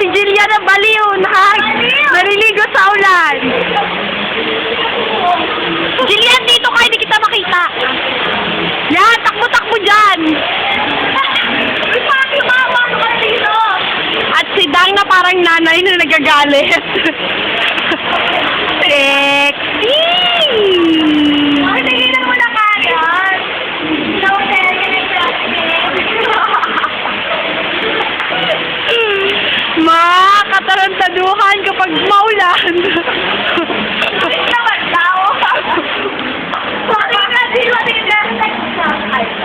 si Jillian na baliw na naliligo sa ulan. Jillian, dito ka, hindi kita makita. Yan, takbo-takbo dyan. At si Dang na parang nanay na nagagalit. Sexy! Tigilan mo na kagad. No, Makatarantaduhan kapag maulan.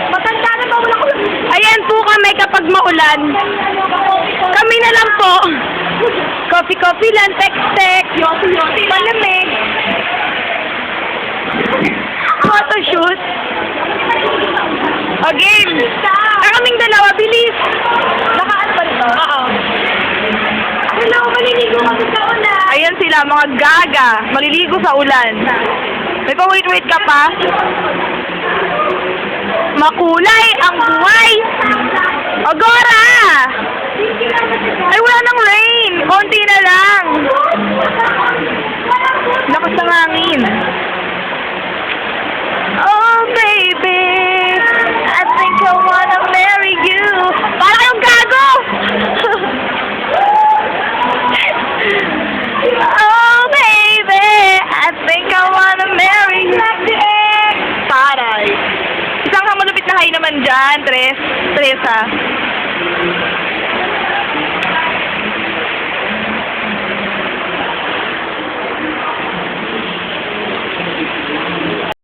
Matanda na ba wala ko? Ayan po kami kapag maulan. Kami na lang po. Coffee lang, text-text. Yoti, malamig. Photoshoot. O, game. Ang kaming dalawa, bilis. Nakaano ba ito? Oo. Hello, maliligo kami sa ulan. Ayan sila, mga gaga. Maliligo sa ulan. May pa-wait ka pa? Makulay ang buhay. Agora! Ay, wala nang rain. Konti na lang. Lakas ng hangin. Oh, baby, I think I wanna marry you. Para kayong gago! Oh, baby, I think I wanna marry you. Taray. Isang malupit na hay naman dyan, Tres. Tresa.